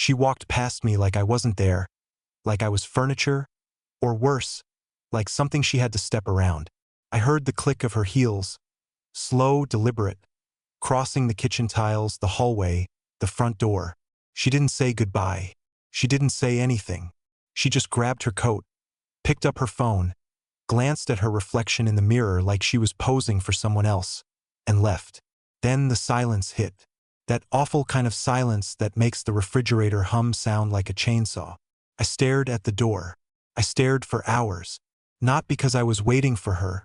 She walked past me like I wasn't there, like I was furniture, or worse, like something she had to step around. I heard the click of her heels, slow, deliberate, crossing the kitchen tiles, the hallway, the front door. She didn't say goodbye. She didn't say anything. She just grabbed her coat, picked up her phone, glanced at her reflection in the mirror like she was posing for someone else, and left. Then the silence hit. That awful kind of silence that makes the refrigerator hum sound like a chainsaw. I stared at the door. I stared for hours, not because I was waiting for her,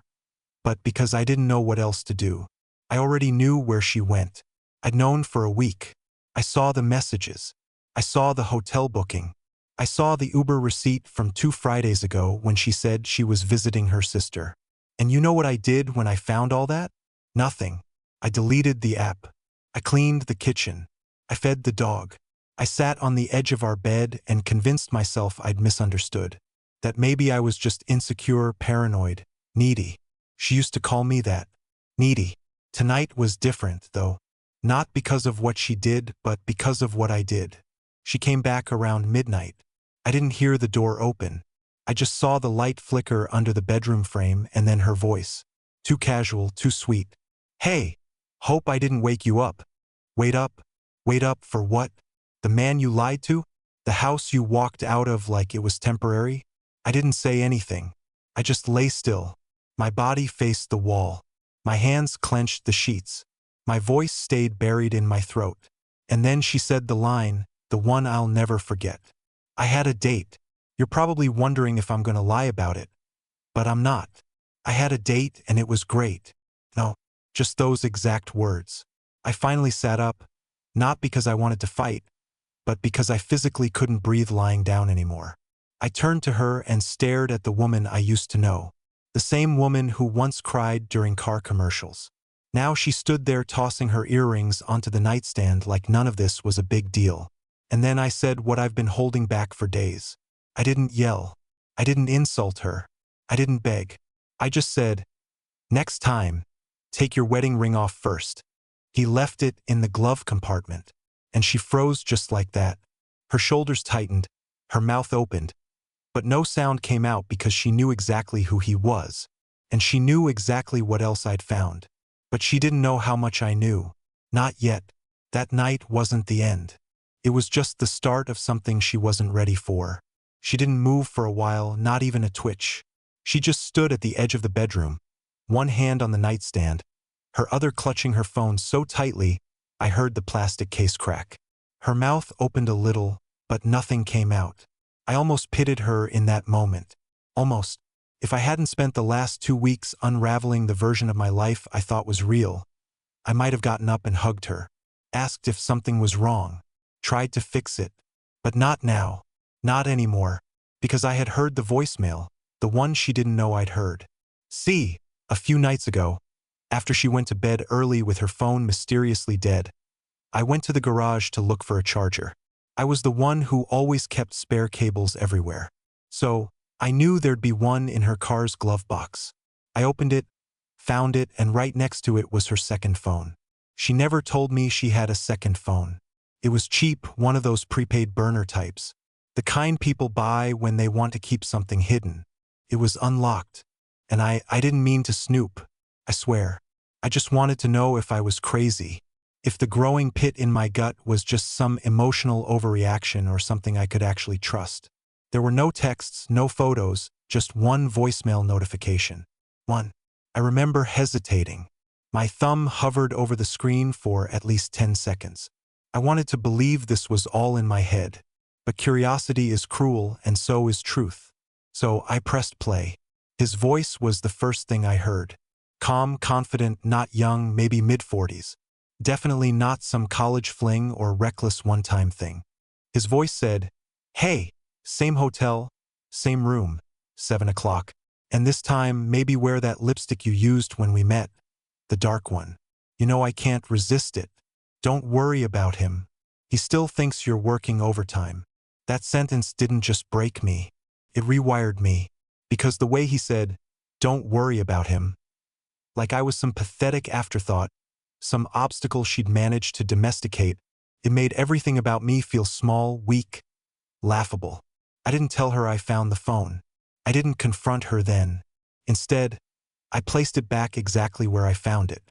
but because I didn't know what else to do. I already knew where she went. I'd known for a week. I saw the messages. I saw the hotel booking. I saw the Uber receipt from 2 Fridays ago when she said she was visiting her sister. And you know what I did when I found all that? Nothing. I deleted the app. I cleaned the kitchen. I fed the dog. I sat on the edge of our bed and convinced myself I'd misunderstood. That maybe I was just insecure, paranoid, needy. She used to call me that. Needy. Tonight was different, though. Not because of what she did, but because of what I did. She came back around midnight. I didn't hear the door open. I just saw the light flicker under the bedroom frame and then her voice. Too casual, too sweet. Hey, hope I didn't wake you up. Wait up. Wait up for what? The man you lied to? The house you walked out of like it was temporary? I didn't say anything. I just lay still. My body faced the wall. My hands clenched the sheets. My voice stayed buried in my throat. And then she said the line, the one I'll never forget. I had a date. You're probably wondering if I'm going to lie about it. But I'm not. I had a date and it was great. No, just those exact words. I finally sat up, not because I wanted to fight, but because I physically couldn't breathe lying down anymore. I turned to her and stared at the woman I used to know. The same woman who once cried during car commercials. Now she stood there tossing her earrings onto the nightstand like none of this was a big deal. And then I said what I've been holding back for days. I didn't yell. I didn't insult her. I didn't beg. I just said, next time, take your wedding ring off first. He left it in the glove compartment. And she froze just like that. Her shoulders tightened, her mouth opened. But no sound came out because she knew exactly who he was. And she knew exactly what else I'd found. But she didn't know how much I knew. Not yet. That night wasn't the end. It was just the start of something she wasn't ready for. She didn't move for a while, not even a twitch. She just stood at the edge of the bedroom, one hand on the nightstand, her other clutching her phone so tightly, I heard the plastic case crack. Her mouth opened a little, but nothing came out. I almost pitied her in that moment. Almost. If I hadn't spent the last 2 weeks unraveling the version of my life I thought was real, I might have gotten up and hugged her, asked if something was wrong, tried to fix it. But not now. Not anymore. Because I had heard the voicemail, the one she didn't know I'd heard. See, a few nights ago, after she went to bed early with her phone mysteriously dead, I went to the garage to look for a charger. I was the one who always kept spare cables everywhere. So, I knew there'd be one in her car's glove box. I opened it, found it, and right next to it was her second phone. She never told me she had a second phone. It was cheap, one of those prepaid burner types. The kind people buy when they want to keep something hidden. It was unlocked. And I didn't mean to snoop. I swear. I just wanted to know if I was crazy. If the growing pit in my gut was just some emotional overreaction or something I could actually trust. There were no texts, no photos, just one voicemail notification. One. I remember hesitating. My thumb hovered over the screen for at least 10 seconds. I wanted to believe this was all in my head. But curiosity is cruel and so is truth. So I pressed play. His voice was the first thing I heard. Calm, confident, not young, maybe mid-40s. Definitely not some college fling or reckless one-time thing. His voice said, "Hey, same hotel, same room, 7 o'clock. And this time, maybe wear that lipstick you used when we met. The dark one. You know I can't resist it. Don't worry about him. He still thinks you're working overtime." That sentence didn't just break me. It rewired me. Because the way he said, "Don't worry about him," like I was some pathetic afterthought, some obstacle she'd managed to domesticate, It made everything about me feel small, weak, laughable. I didn't tell her I found the phone. I didn't confront her then. Instead, I placed it back exactly where I found it.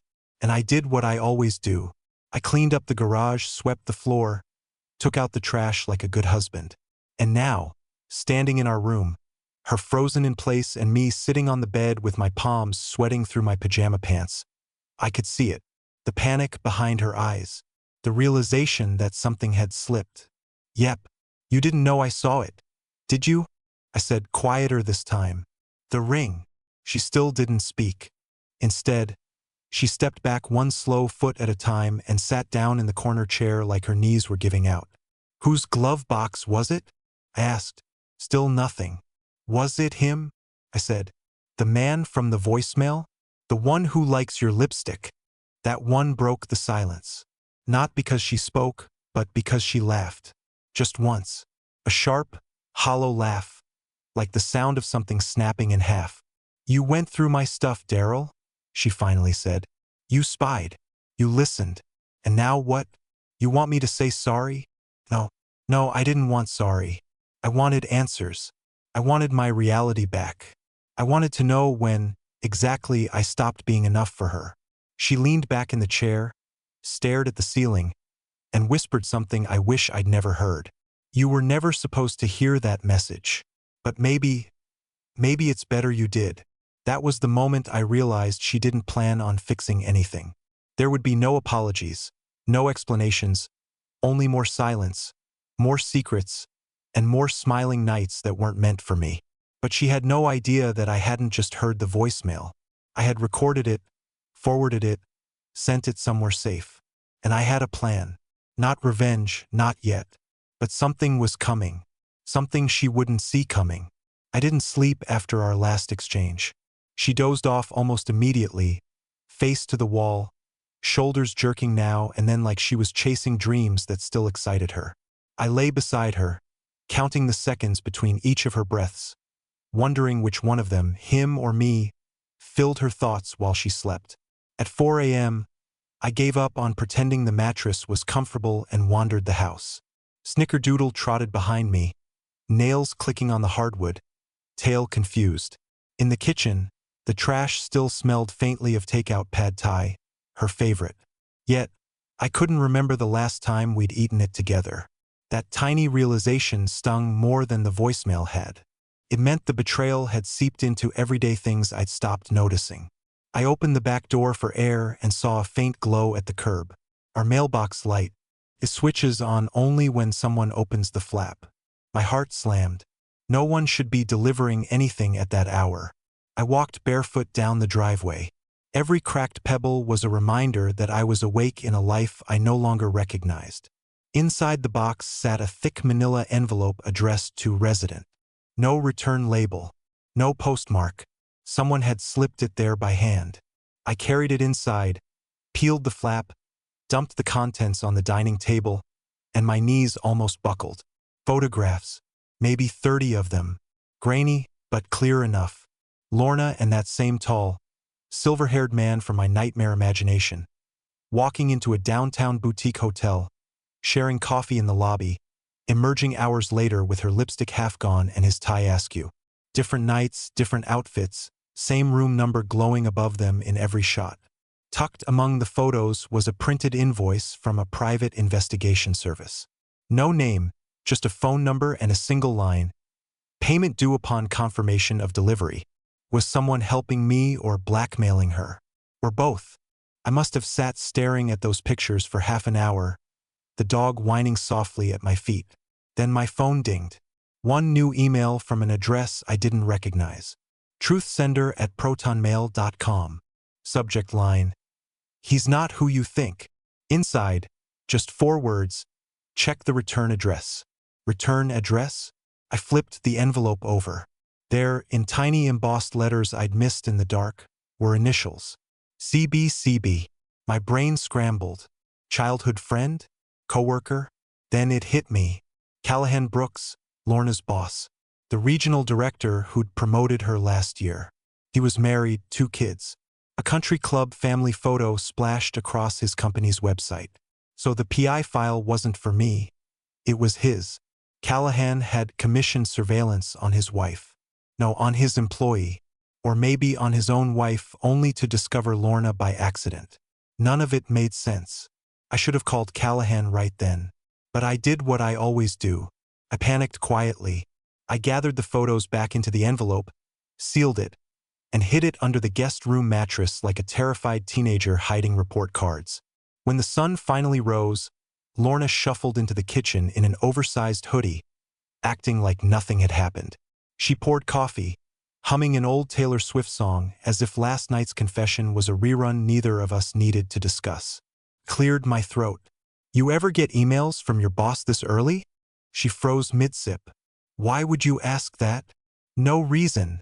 And I did what I always do. I cleaned up the garage, swept the floor, took out the trash like a good husband. And now, standing in our room, her frozen in place and me sitting on the bed with my palms sweating through my pajama pants, I could see it. The panic behind her eyes. The realization that something had slipped. Yep, you didn't know I saw it, did you? I said, quieter this time. The ring. She still didn't speak. Instead, she stepped back one slow foot at a time and sat down in the corner chair like her knees were giving out. Whose glove box was it? I asked. Still nothing. Was it him? I said. The man from the voicemail? The one who likes your lipstick. That one broke the silence. Not because she spoke, but because she laughed. Just once. A sharp, hollow laugh, like the sound of something snapping in half. You went through my stuff, Daryl, she finally said. You spied. You listened. And now what? You want me to say sorry? No, I didn't want sorry. I wanted answers. I wanted my reality back. I wanted to know when, exactly, I stopped being enough for her. She leaned back in the chair, stared at the ceiling, and whispered something I wish I'd never heard. You were never supposed to hear that message. But maybe it's better you did. That was the moment I realized she didn't plan on fixing anything. There would be no apologies, no explanations, only more silence, more secrets, and more smiling nights that weren't meant for me. But she had no idea that I hadn't just heard the voicemail. I had recorded it, forwarded it, sent it somewhere safe. And I had a plan. Not revenge, not yet. But something was coming. Something she wouldn't see coming. I didn't sleep after our last exchange. She dozed off almost immediately, face to the wall, shoulders jerking now and then like she was chasing dreams that still excited her. I lay beside her, counting the seconds between each of her breaths, wondering which one of them, him or me, filled her thoughts while she slept. At 4 a.m., I gave up on pretending the mattress was comfortable and wandered the house. Snickerdoodle trotted behind me, nails clicking on the hardwood, tail confused. In the kitchen, the trash still smelled faintly of takeout pad thai, her favorite. Yet, I couldn't remember the last time we'd eaten it together. That tiny realization stung more than the voicemail had. It meant the betrayal had seeped into everyday things I'd stopped noticing. I opened the back door for air and saw a faint glow at the curb. Our mailbox light. It switches on only when someone opens the flap. My heart slammed. No one should be delivering anything at that hour. I walked barefoot down the driveway. Every cracked pebble was a reminder that I was awake in a life I no longer recognized. Inside the box sat a thick manila envelope addressed to resident. No return label. No postmark. Someone had slipped it there by hand. I carried it inside, peeled the flap, dumped the contents on the dining table, and my knees almost buckled. Photographs. Maybe 30 of them. Grainy, but clear enough. Lorna and that same tall, silver-haired man from my nightmare imagination. Walking into a downtown boutique hotel, sharing coffee in the lobby, emerging hours later with her lipstick half gone and his tie askew. Different nights, different outfits, same room number glowing above them in every shot. Tucked among the photos was a printed invoice from a private investigation service. No name, just a phone number and a single line. Payment due upon confirmation of delivery. Was someone helping me or blackmailing her? Or both? I must have sat staring at those pictures for half an hour, the dog whining softly at my feet. Then my phone dinged. One new email from an address I didn't recognize. Truthsender@protonmail.com. Subject line. He's not who you think. Inside, just 4 words. Check the return address. Return address? I flipped the envelope over. There, in tiny embossed letters I'd missed in the dark, were initials. CBCB. My brain scrambled. Childhood friend? Coworker? Then it hit me. Callahan Brooks, Lorna's boss. The regional director who'd promoted her last year. He was married, 2 kids. A country club family photo splashed across his company's website. So the PI file wasn't for me. It was his. Callahan had commissioned surveillance on his wife. No, on his employee. Or maybe on his own wife, only to discover Lorna by accident. None of it made sense. I should have called Callahan right then. But I did what I always do. I panicked quietly. I gathered the photos back into the envelope, sealed it, and hid it under the guest room mattress like a terrified teenager hiding report cards. When the sun finally rose, Lorna shuffled into the kitchen in an oversized hoodie, acting like nothing had happened. She poured coffee, humming an old Taylor Swift song as if last night's confession was a rerun neither of us needed to discuss. Cleared my throat. "You ever get emails from your boss this early?" She froze mid-sip. "Why would you ask that?" "No reason."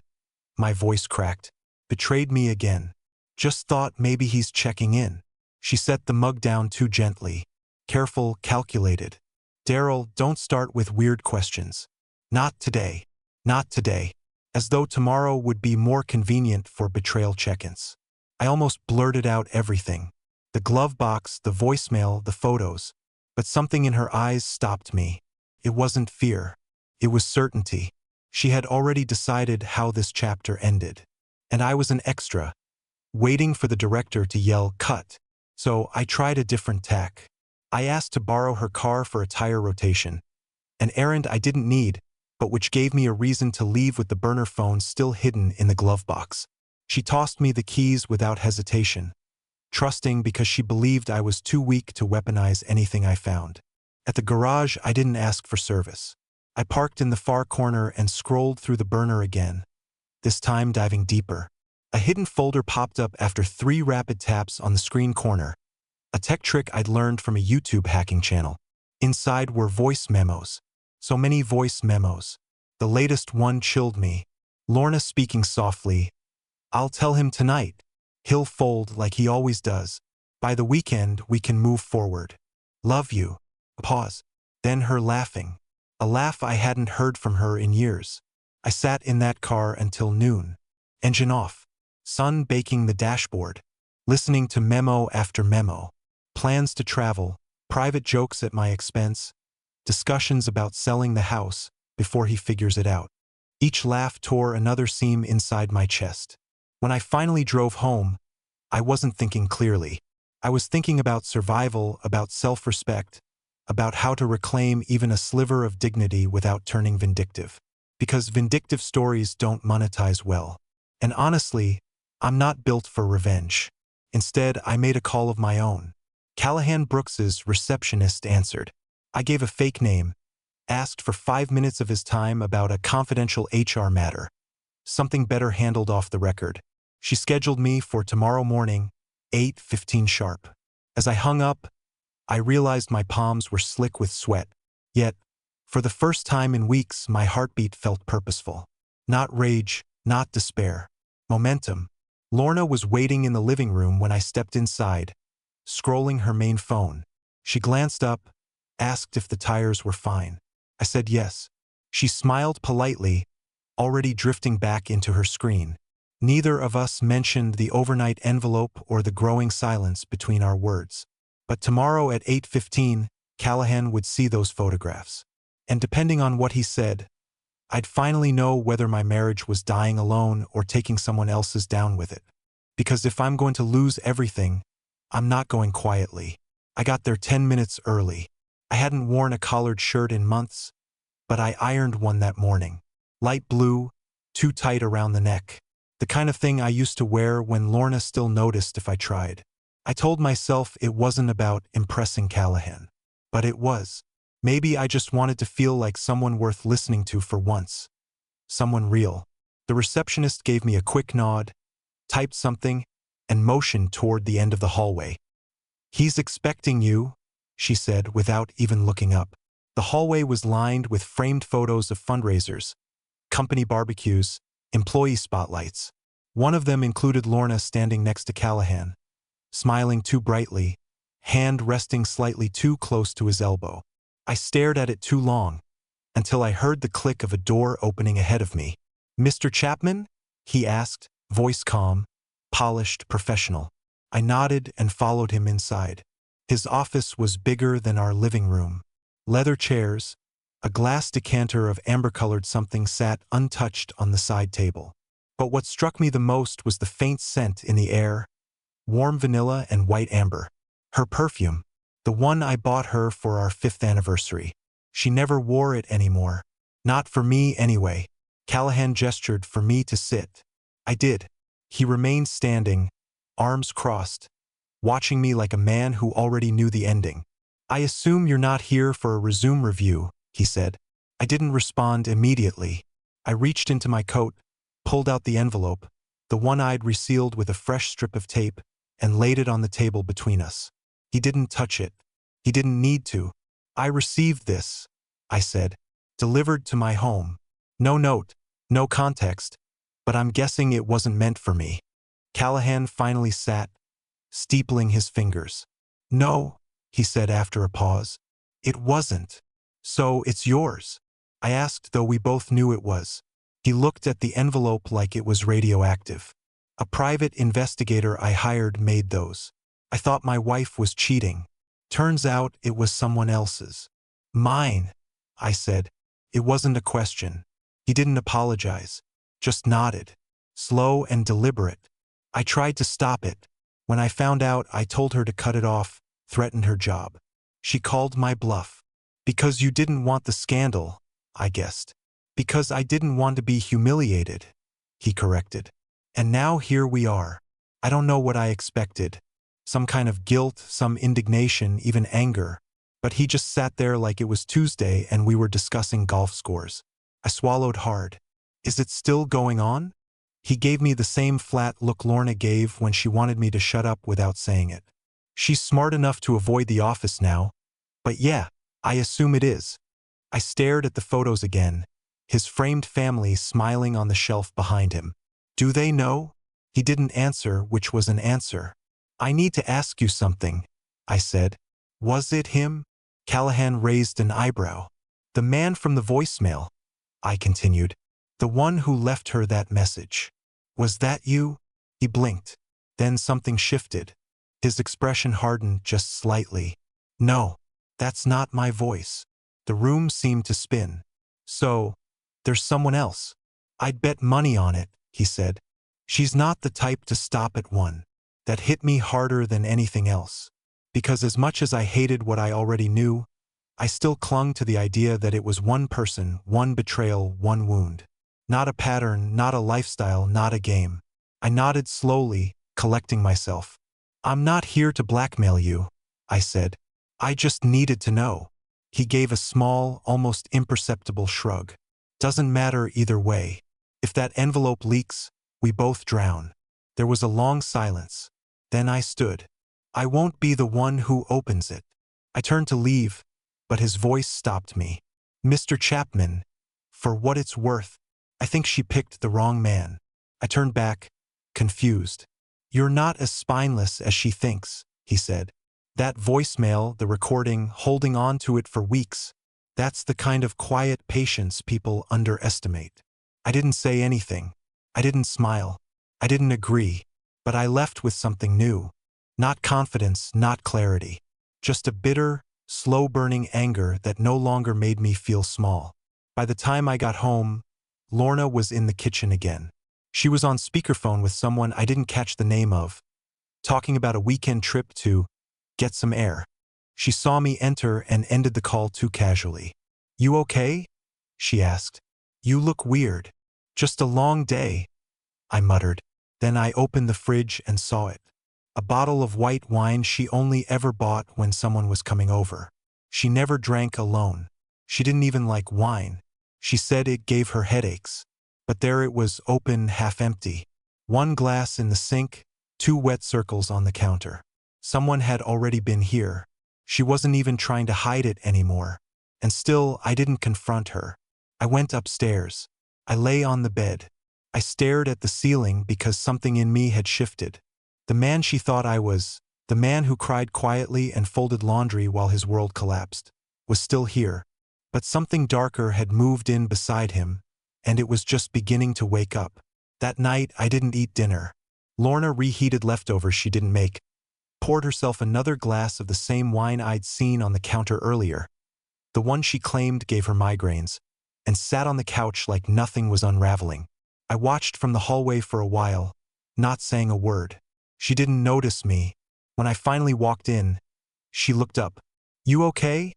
My voice cracked. "Betrayed me again. Just thought maybe he's checking in." She set the mug down too gently. Careful, calculated. "Daryl, don't start with weird questions. Not today. Not today." As though tomorrow would be more convenient for betrayal check-ins. I almost blurted out everything. The glove box, the voicemail, the photos. But something in her eyes stopped me. It wasn't fear. It was certainty. She had already decided how this chapter ended. And I was an extra, waiting for the director to yell, "Cut." So I tried a different tack. I asked to borrow her car for a tire rotation. An errand I didn't need, but which gave me a reason to leave with the burner phone still hidden in the glove box. She tossed me the keys without hesitation, trusting because she believed I was too weak to weaponize anything I found. At the garage, I didn't ask for service. I parked in the far corner and scrolled through the burner again, this time diving deeper. A hidden folder popped up after 3 rapid taps on the screen corner, a tech trick I'd learned from a YouTube hacking channel. Inside were voice memos. So many voice memos. The latest one chilled me. Lorna speaking softly. "I'll tell him tonight. He'll fold like he always does. By the weekend, we can move forward. Love you." A pause. Then her laughing. A laugh I hadn't heard from her in years. I sat in that car until noon. Engine off. Sun baking the dashboard. Listening to memo after memo. Plans to travel. Private jokes at my expense. Discussions about selling the house before he figures it out. Each laugh tore another seam inside my chest. When I finally drove home, I wasn't thinking clearly. I was thinking about survival, about self-respect, about how to reclaim even a sliver of dignity without turning vindictive. Because vindictive stories don't monetize well. And honestly, I'm not built for revenge. Instead, I made a call of my own. Callahan Brooks's receptionist answered. I gave a fake name, asked for 5 minutes of his time about a confidential HR matter, something better handled off the record. She scheduled me for tomorrow morning, 8:15 sharp. As I hung up, I realized my palms were slick with sweat. Yet, for the first time in weeks, my heartbeat felt purposeful. Not rage, not despair. Momentum. Lorna was waiting in the living room when I stepped inside, scrolling her main phone. She glanced up, asked if the tires were fine. I said yes. She smiled politely, already drifting back into her screen. Neither of us mentioned the overnight envelope or the growing silence between our words. But tomorrow at 8:15, Callahan would see those photographs. And depending on what he said, I'd finally know whether my marriage was dying alone or taking someone else's down with it. Because if I'm going to lose everything, I'm not going quietly. I got there 10 minutes early. I hadn't worn a collared shirt in months, but I ironed one that morning. Light blue, too tight around the neck. The kind of thing I used to wear when Lorna still noticed if I tried. I told myself it wasn't about impressing Callahan. But it was. Maybe I just wanted to feel like someone worth listening to for once. Someone real. The receptionist gave me a quick nod, typed something, and motioned toward the end of the hallway. "He's expecting you," she said without even looking up. The hallway was lined with framed photos of fundraisers, company barbecues, employee spotlights. One of them included Lorna standing next to Callahan, smiling too brightly, hand resting slightly too close to his elbow. I stared at it too long, until I heard the click of a door opening ahead of me. "Mr. Chapman?" he asked, voice calm, polished, professional. I nodded and followed him inside. His office was bigger than our living room. Leather chairs, a glass decanter of amber-colored something sat untouched on the side table. But what struck me the most was the faint scent in the air, warm vanilla and white amber. Her perfume, the one I bought her for our 5th anniversary. She never wore it anymore. Not for me anyway. Callahan gestured for me to sit. I did. He remained standing, arms crossed, watching me like a man who already knew the ending. "I assume you're not here for a resume review," he said. I didn't respond immediately. I reached into my coat, pulled out the envelope, the one I'd resealed with a fresh strip of tape, and laid it on the table between us. He didn't touch it. He didn't need to. "I received this," I said. "Delivered to my home. No note, no context, but I'm guessing it wasn't meant for me." Callahan finally sat, steepling his fingers. "No," he said after a pause. "It wasn't. So it's yours?" I asked, though we both knew it was. He looked at the envelope like it was radioactive. "A private investigator I hired made those. I thought my wife was cheating. Turns out it was someone else's." "Mine," I said. It wasn't a question. He didn't apologize, just nodded. Slow and deliberate. I tried to stop it. When I found out, I told her to cut it off, threatened her job. She called my bluff. "Because you didn't want the scandal," I guessed. "Because I didn't want to be humiliated," he corrected. And now here we are. I don't know what I expected. Some kind of guilt, some indignation, even anger. But he just sat there like it was Tuesday and we were discussing golf scores. I swallowed hard. "Is it still going on?" He gave me the same flat look Lorna gave when she wanted me to shut up without saying it. "She's smart enough to avoid the office now. But yeah, I assume it is." I stared at the photos again, his framed family smiling on the shelf behind him. "Do they know?" He didn't answer, which was an answer. "I need to ask you something," I said. "Was it him?" Callahan raised an eyebrow. "The man from the voicemail," I continued. "The one who left her that message. Was that you?" He blinked. Then something shifted. His expression hardened just slightly. "No, that's not my voice." The room seemed to spin. "So, there's someone else." "I'd bet money on it," he said. "She's not the type to stop at one." That hit me harder than anything else. Because as much as I hated what I already knew, I still clung to the idea that it was one person, one betrayal, one wound. Not a pattern, not a lifestyle, not a game. I nodded slowly, collecting myself. "I'm not here to blackmail you," I said. "I just needed to know." He gave a small, almost imperceptible shrug. "Doesn't matter either way. If that envelope leaks, we both drown." There was a long silence. Then I stood. "I won't be the one who opens it." I turned to leave, but his voice stopped me. "Mr. Chapman, for what it's worth, I think she picked the wrong man." I turned back, confused. "You're not as spineless as she thinks," he said. "That voicemail, the recording, holding on to it for weeks, that's the kind of quiet patience people underestimate." I didn't say anything. I didn't smile. I didn't agree. But I left with something new. Not confidence, not clarity. Just a bitter, slow-burning anger that no longer made me feel small. By the time I got home, Lorna was in the kitchen again. She was on speakerphone with someone I didn't catch the name of, talking about a weekend trip to get some air. She saw me enter and ended the call too casually. "You okay?" she asked. "You look weird." "Just a long day," I muttered. Then I opened the fridge and saw it. A bottle of white wine she only ever bought when someone was coming over. She never drank alone. She didn't even like wine. She said it gave her headaches. But there it was, open, half empty. One glass in the sink, 2 wet circles on the counter. Someone had already been here. She wasn't even trying to hide it anymore. And still, I didn't confront her. I went upstairs. I lay on the bed. I stared at the ceiling because something in me had shifted. The man she thought I was, the man who cried quietly and folded laundry while his world collapsed, was still here. But something darker had moved in beside him, and it was just beginning to wake up. That night, I didn't eat dinner. Lorna reheated leftovers she didn't make, poured herself another glass of the same wine I'd seen on the counter earlier, the one she claimed gave her migraines, and sat on the couch like nothing was unraveling. I watched from the hallway for a while, not saying a word. She didn't notice me. When I finally walked in, she looked up. "You okay?"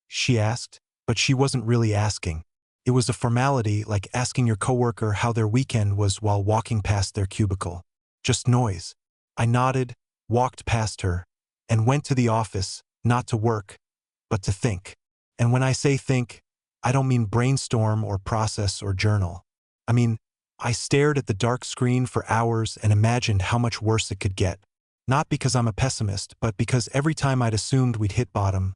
she asked, but she wasn't really asking. It was a formality, like asking your coworker how their weekend was while walking past their cubicle. Just noise. I nodded, walked past her, and went to the office, not to work, but to think. And when I say think, I don't mean brainstorm or process or journal. I mean, I stared at the dark screen for hours and imagined how much worse it could get. Not because I'm a pessimist, but because every time I'd assumed we'd hit bottom,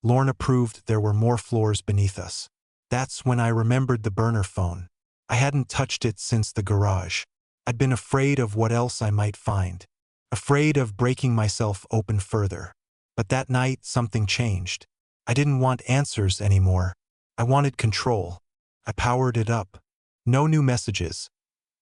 Lorna proved there were more floors beneath us. That's when I remembered the burner phone. I hadn't touched it since the garage. I'd been afraid of what else I might find. Afraid of breaking myself open further. But that night, something changed. I didn't want answers anymore. I wanted control. I powered it up. No new messages.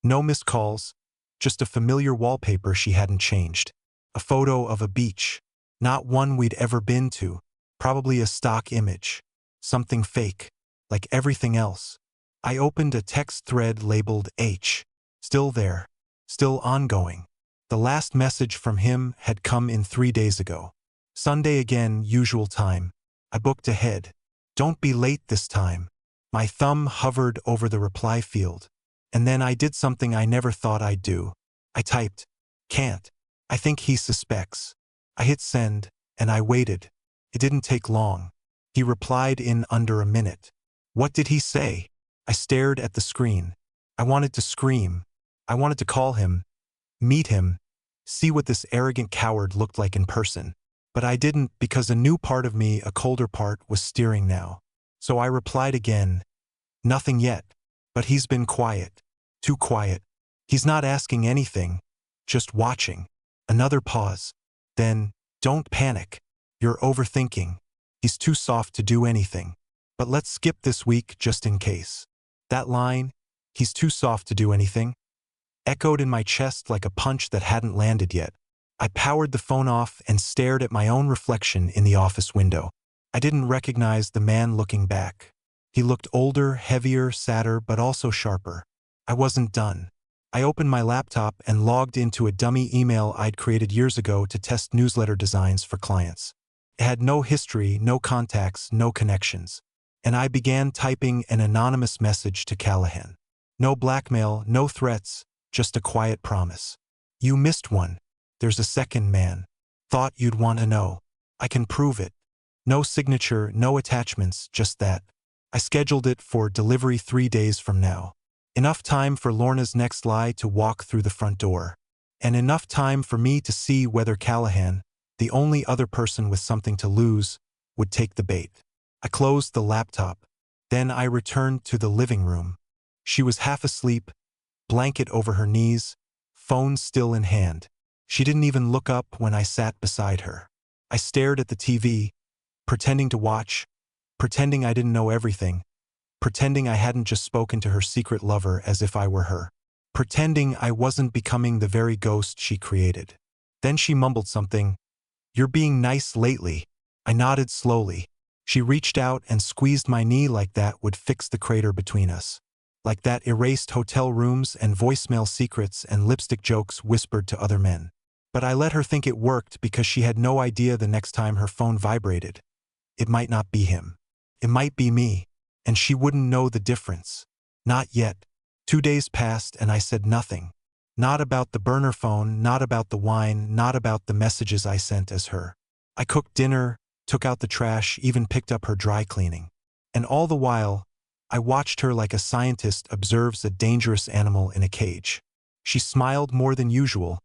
No missed calls. Just a familiar wallpaper she hadn't changed. A photo of a beach. Not one we'd ever been to. Probably a stock image. Something fake. Like everything else. I opened a text thread labeled H. Still there. Still ongoing. The last message from him had come in 3 days ago. Sunday again, usual time. I booked ahead. Don't be late this time. My thumb hovered over the reply field. And then I did something I never thought I'd do. I typed, "Can't. I think he suspects." I hit send, and I waited. It didn't take long. He replied in under a minute. What did he say? I stared at the screen. I wanted to scream. I wanted to call him, meet him, see what this arrogant coward looked like in person. But I didn't, because a new part of me, a colder part, was steering now. So I replied again, "Nothing yet. But he's been quiet. Too quiet. He's not asking anything. Just watching." Another pause. Then, "Don't panic. You're overthinking. He's too soft to do anything. But let's skip this week just in case." That line, "He's too soft to do anything," echoed in my chest like a punch that hadn't landed yet. I powered the phone off and stared at my own reflection in the office window. I didn't recognize the man looking back. He looked older, heavier, sadder, but also sharper. I wasn't done. I opened my laptop and logged into a dummy email I'd created years ago to test newsletter designs for clients. It had no history, no contacts, no connections. And I began typing an anonymous message to Callahan. No blackmail, no threats, just a quiet promise. "You missed one. There's a second man. Thought you'd want to know. I can prove it. No signature, no attachments, just that. I scheduled it for delivery 3 days from now. Enough time for Lorna's next lie to walk through the front door. And enough time for me to see whether Callahan, the only other person with something to lose, would take the bait." I closed the laptop. Then I returned to the living room. She was half asleep, blanket over her knees, phone still in hand. She didn't even look up when I sat beside her. I stared at the TV, pretending to watch, pretending I didn't know everything, pretending I hadn't just spoken to her secret lover as if I were her, pretending I wasn't becoming the very ghost she created. Then she mumbled something. "You're being nice lately." I nodded slowly. She reached out and squeezed my knee like that would fix the crater between us. Like that erased hotel rooms and voicemail secrets and lipstick jokes whispered to other men. But I let her think it worked because she had no idea the next time her phone vibrated. It might not be him. It might be me. And she wouldn't know the difference. Not yet. 2 days passed and I said nothing. Not about the burner phone, not about the wine, not about the messages I sent as her. I cooked dinner, took out the trash, even picked up her dry cleaning. And all the while, I watched her like a scientist observes a dangerous animal in a cage. She smiled more than usual,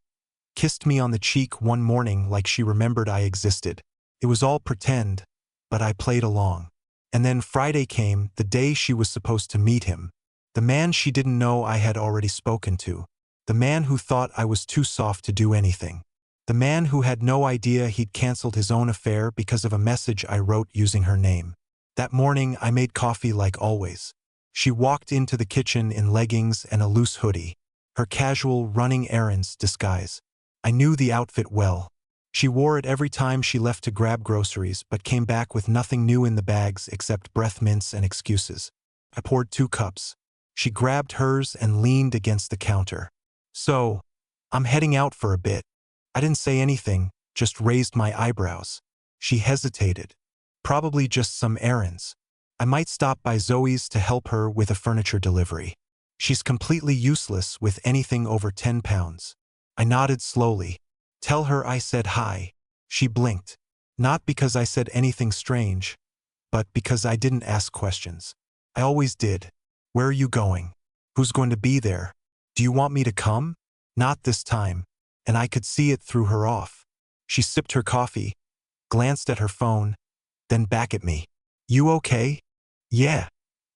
kissed me on the cheek one morning like she remembered I existed. It was all pretend, but I played along. And then Friday came, the day she was supposed to meet him. The man she didn't know I had already spoken to. The man who thought I was too soft to do anything. The man who had no idea he'd canceled his own affair because of a message I wrote using her name. That morning, I made coffee like always. She walked into the kitchen in leggings and a loose hoodie. Her casual running errands disguise. I knew the outfit well. She wore it every time she left to grab groceries but came back with nothing new in the bags except breath mints and excuses. I poured 2 cups. She grabbed hers and leaned against the counter. "So, I'm heading out for a bit." I didn't say anything, just raised my eyebrows. She hesitated. "Probably just some errands. I might stop by Zoe's to help her with a furniture delivery. She's completely useless with anything over 10 pounds. I nodded slowly. "Tell her I said hi." She blinked. Not because I said anything strange, but because I didn't ask questions. I always did. "Where are you going? Who's going to be there? Do you want me to come?" Not this time, and I could see it threw her off. She sipped her coffee, glanced at her phone, then back at me. "You okay?" "Yeah,"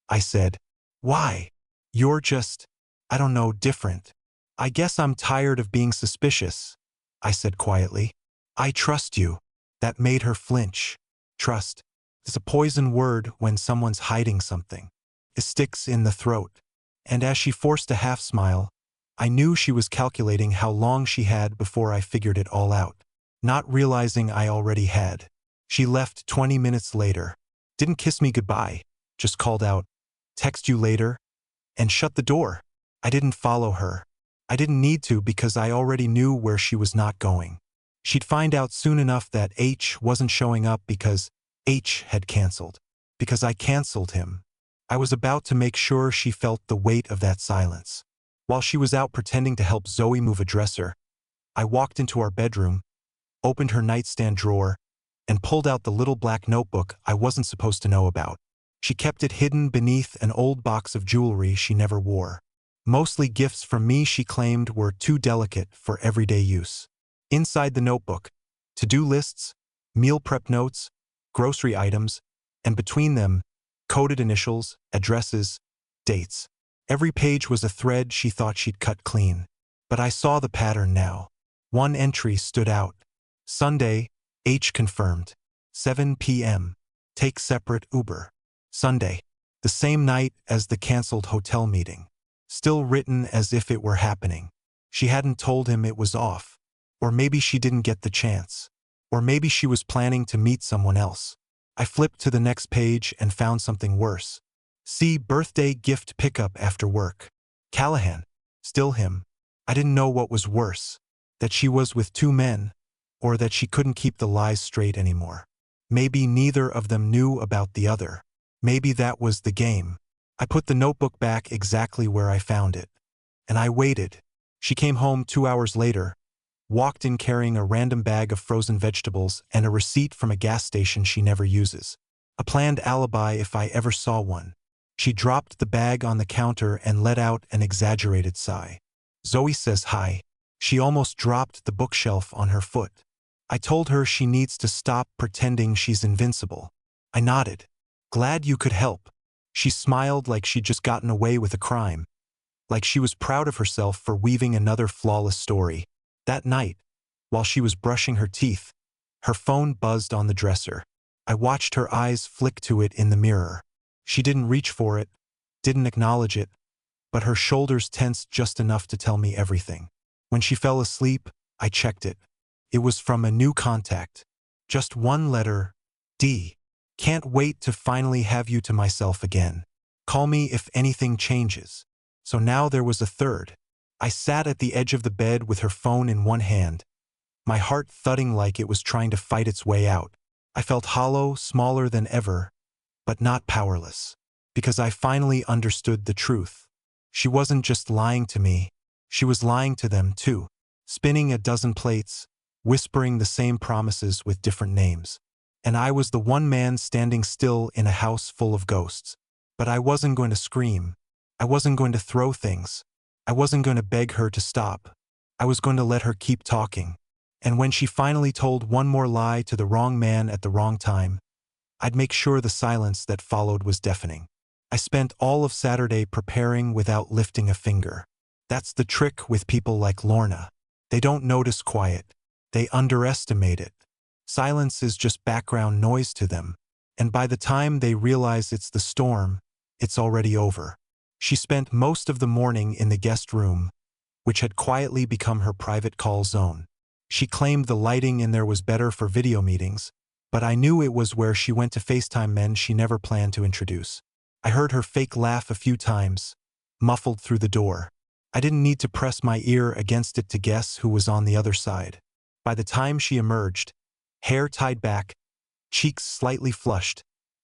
I said. "Why?" "You're just, I don't know, different." "I guess I'm tired of being suspicious," I said quietly. "I trust you." That made her flinch. Trust is a poison word when someone's hiding something. It sticks in the throat. And as she forced a half smile, I knew she was calculating how long she had before I figured it all out. Not realizing I already had. She left 20 minutes later. Didn't kiss me goodbye, just called out, "Text you later," and shut the door. I didn't follow her. I didn't need to because I already knew where she was not going. She'd find out soon enough that H wasn't showing up because H had canceled. Because I canceled him. I was about to make sure she felt the weight of that silence. While she was out pretending to help Zoe move a dresser, I walked into our bedroom, opened her nightstand drawer, and pulled out the little black notebook I wasn't supposed to know about. She kept it hidden beneath an old box of jewelry she never wore. Mostly gifts from me she claimed were too delicate for everyday use. Inside the notebook, to-do lists, meal prep notes, grocery items, and between them, coded initials, addresses, dates. Every page was a thread she thought she'd cut clean. But I saw the pattern now. One entry stood out. Sunday, H confirmed. 7 p.m. Take separate Uber. Sunday, the same night as the canceled hotel meeting. Still written as if it were happening. She hadn't told him it was off. Or maybe she didn't get the chance. Or maybe she was planning to meet someone else. I flipped to the next page and found something worse. See birthday gift pickup after work. Callahan. Still him. I didn't know what was worse. That she was with 2 men, or that she couldn't keep the lies straight anymore. Maybe neither of them knew about the other. Maybe that was the game. I put the notebook back exactly where I found it. And I waited. She came home 2 hours later, walked in carrying a random bag of frozen vegetables and a receipt from a gas station she never uses. A planned alibi if I ever saw one. She dropped the bag on the counter and let out an exaggerated sigh. Zoe says hi. She almost dropped the bookshelf on her foot. I told her she needs to stop pretending she's invincible. I nodded. Glad you could help. She smiled like she'd just gotten away with a crime. Like she was proud of herself for weaving another flawless story. That night, while she was brushing her teeth, her phone buzzed on the dresser. I watched her eyes flick to it in the mirror. She didn't reach for it, didn't acknowledge it, but her shoulders tensed just enough to tell me everything. When she fell asleep, I checked it. It was from a new contact. Just one letter, D. Can't wait to finally have you to myself again. Call me if anything changes. So now there was a third. I sat at the edge of the bed with her phone in one hand, my heart thudding like it was trying to fight its way out. I felt hollow, smaller than ever, but not powerless. Because I finally understood the truth. She wasn't just lying to me, she was lying to them too. Spinning a dozen plates, whispering the same promises with different names. And I was the one man standing still in a house full of ghosts. But I wasn't going to scream. I wasn't going to throw things. I wasn't going to beg her to stop. I was going to let her keep talking. And when she finally told one more lie to the wrong man at the wrong time, I'd make sure the silence that followed was deafening. I spent all of Saturday preparing without lifting a finger. That's the trick with people like Lorna. They don't notice quiet. They underestimate it. Silence is just background noise to them. And by the time they realize it's the storm, it's already over. She spent most of the morning in the guest room, which had quietly become her private call zone. She claimed the lighting in there was better for video meetings, but I knew it was where she went to FaceTime men she never planned to introduce. I heard her fake laugh a few times, muffled through the door. I didn't need to press my ear against it to guess who was on the other side. By the time she emerged, hair tied back, cheeks slightly flushed,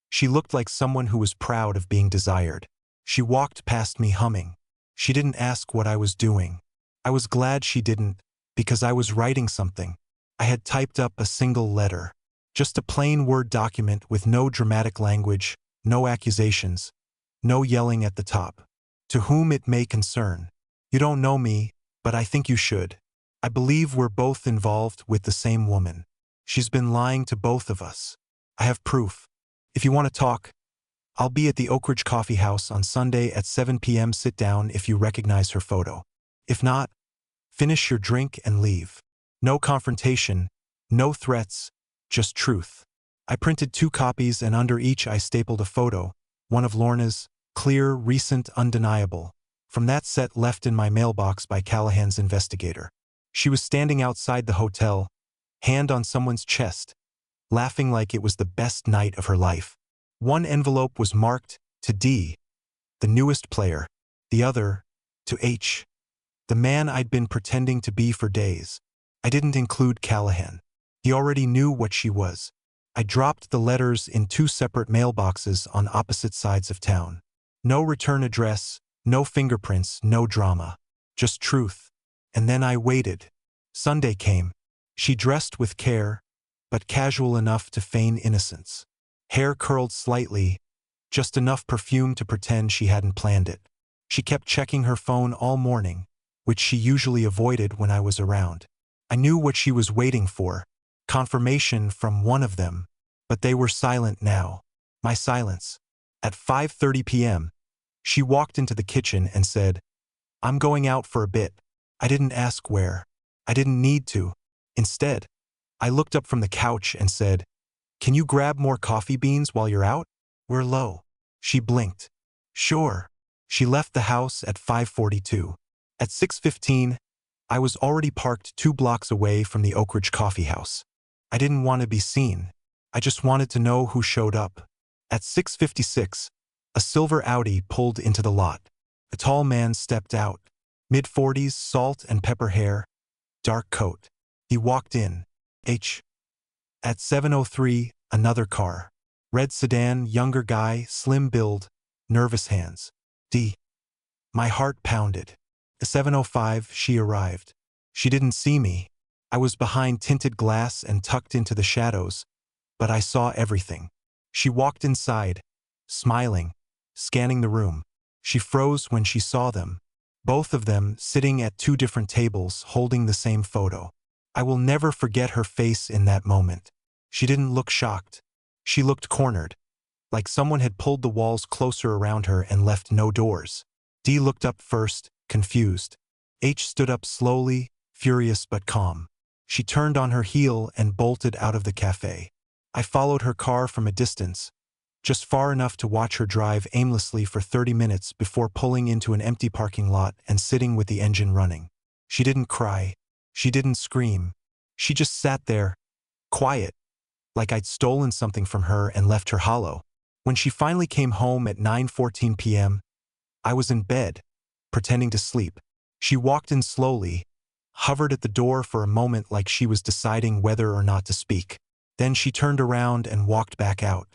she looked like someone who was proud of being desired. She walked past me humming. She didn't ask what I was doing. I was glad she didn't, because I was writing something. I had typed up a single letter. Just a plain Word document with no dramatic language, no accusations, no yelling at the top. To whom it may concern. You don't know me, but I think you should. I believe we're both involved with the same woman. She's been lying to both of us. I have proof. If you want to talk, I'll be at the Oak Ridge Coffee House on Sunday at 7 p.m. Sit down if you recognize her photo. If not, finish your drink and leave. No confrontation, no threats, just truth. I printed 2 copies and under each I stapled a photo, one of Lorna's, clear, recent, undeniable, from that set left in my mailbox by Callahan's investigator. She was standing outside the hotel, hand on someone's chest, laughing like it was the best night of her life. One envelope was marked to D, the newest player, the other to H, the man I'd been pretending to be for days. I didn't include Callahan. He already knew what she was. I dropped the letters in 2 separate mailboxes on opposite sides of town. No return address, no fingerprints, no drama. Just truth. And then I waited. Sunday came. She dressed with care, but casual enough to feign innocence. Hair curled slightly, just enough perfume to pretend she hadn't planned it. She kept checking her phone all morning, which she usually avoided when I was around. I knew what she was waiting for, confirmation from one of them, but they were silent now. My silence. At 5:30 p.m., she walked into the kitchen and said, "I'm going out for a bit." I didn't ask where. I didn't need to. Instead, I looked up from the couch and said, "Can you grab more coffee beans while you're out? We're low." She blinked. "Sure." She left the house at 5:42. At 6:15, I was already parked 2 blocks away from the Oak Ridge Coffee House. I didn't want to be seen. I just wanted to know who showed up. At 6:56, a silver Audi pulled into the lot. A tall man stepped out. Mid-40s, salt and pepper hair, dark coat. He walked in. H. At 7:03, another car. Red sedan, younger guy, slim build, nervous hands. D. My heart pounded. At 7:05, she arrived. She didn't see me. I was behind tinted glass and tucked into the shadows, but I saw everything. She walked inside, smiling, scanning the room. She froze when she saw them. Both of them sitting at 2 different tables holding the same photo. I will never forget her face in that moment. She didn't look shocked. She looked cornered, like someone had pulled the walls closer around her and left no doors. D looked up first, confused. H stood up slowly, furious but calm. She turned on her heel and bolted out of the cafe. I followed her car from a distance, just far enough to watch her drive aimlessly for 30 minutes before pulling into an empty parking lot and sitting with the engine running. She didn't cry. She didn't scream. She just sat there, quiet, like I'd stolen something from her and left her hollow. When she finally came home at 9:14 p.m., I was in bed, pretending to sleep. She walked in slowly, hovered at the door for a moment like she was deciding whether or not to speak. Then she turned around and walked back out.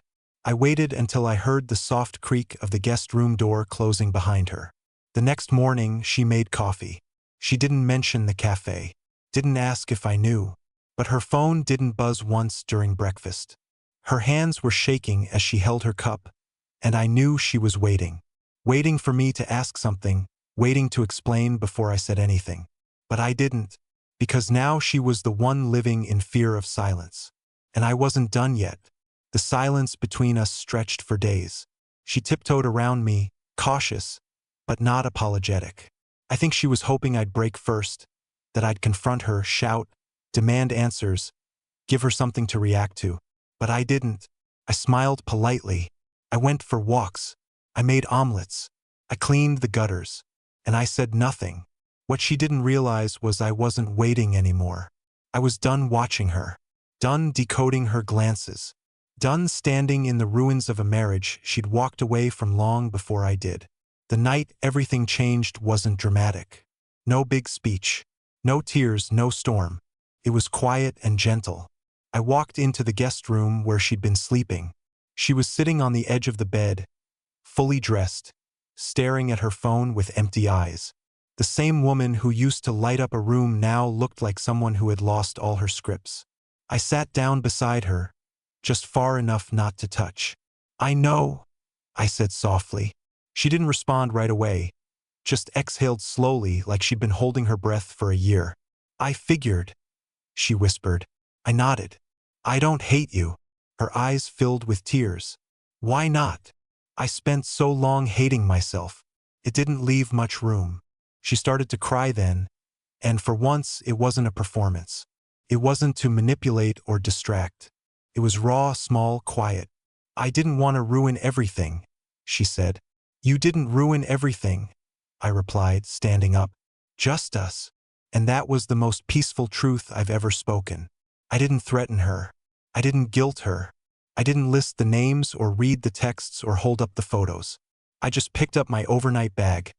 I waited until I heard the soft creak of the guest room door closing behind her. The next morning, she made coffee. She didn't mention the cafe, didn't ask if I knew, but her phone didn't buzz once during breakfast. Her hands were shaking as she held her cup, and I knew she was waiting. Waiting for me to ask something, waiting to explain before I said anything. But I didn't, because now she was the one living in fear of silence. And I wasn't done yet. The silence between us stretched for days. She tiptoed around me, cautious, but not apologetic. I think she was hoping I'd break first, that I'd confront her, shout, demand answers, give her something to react to. But I didn't. I smiled politely. I went for walks. I made omelets. I cleaned the gutters. And I said nothing. What she didn't realize was I wasn't waiting anymore. I was done watching her. Done decoding her glances. Done standing in the ruins of a marriage she'd walked away from long before I did. The night everything changed wasn't dramatic. No big speech. No tears, no storm. It was quiet and gentle. I walked into the guest room where she'd been sleeping. She was sitting on the edge of the bed, fully dressed, staring at her phone with empty eyes. The same woman who used to light up a room now looked like someone who had lost all her scripts. I sat down beside her, just far enough not to touch. "I know," I said softly. She didn't respond right away, just exhaled slowly like she'd been holding her breath for a year. "I figured," she whispered. I nodded. "I don't hate you." Her eyes filled with tears. "Why not? I spent so long hating myself. It didn't leave much room." She started to cry then, and for once it wasn't a performance. It wasn't to manipulate or distract. It was raw, small, quiet. "I didn't want to ruin everything," she said. "You didn't ruin everything," I replied, standing up. "Just us." And that was the most peaceful truth I've ever spoken. I didn't threaten her. I didn't guilt her. I didn't list the names or read the texts or hold up the photos. I just picked up my overnight bag,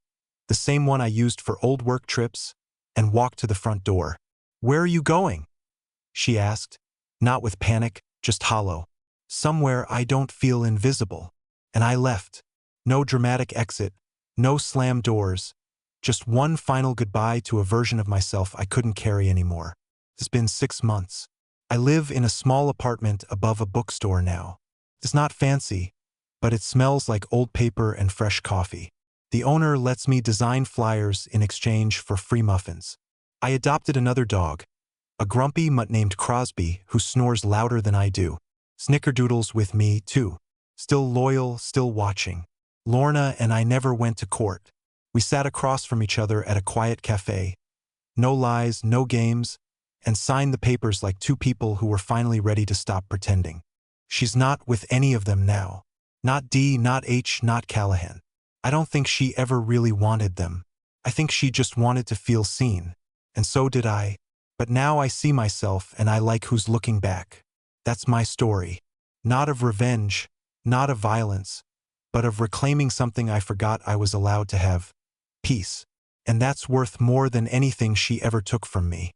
the same one I used for old work trips, and walked to the front door. "Where are you going?" she asked, not with panic, just hollow. "Somewhere I don't feel invisible." And I left. No dramatic exit, no slam doors, just one final goodbye to a version of myself I couldn't carry anymore. It's been 6 months. I live in a small apartment above a bookstore now. It's not fancy, but it smells like old paper and fresh coffee. The owner lets me design flyers in exchange for free muffins. I adopted another dog, a grumpy mutt named Crosby who snores louder than I do. Snickerdoodles with me, too. Still loyal, still watching. Lorna and I never went to court. We sat across from each other at a quiet cafe. No lies, no games, and signed the papers like two people who were finally ready to stop pretending. She's not with any of them now. Not D, not H, not Callahan. I don't think she ever really wanted them. I think she just wanted to feel seen. And so did I. But now I see myself and I like who's looking back. That's my story. Not of revenge, not of violence, but of reclaiming something I forgot I was allowed to have. Peace. And that's worth more than anything she ever took from me.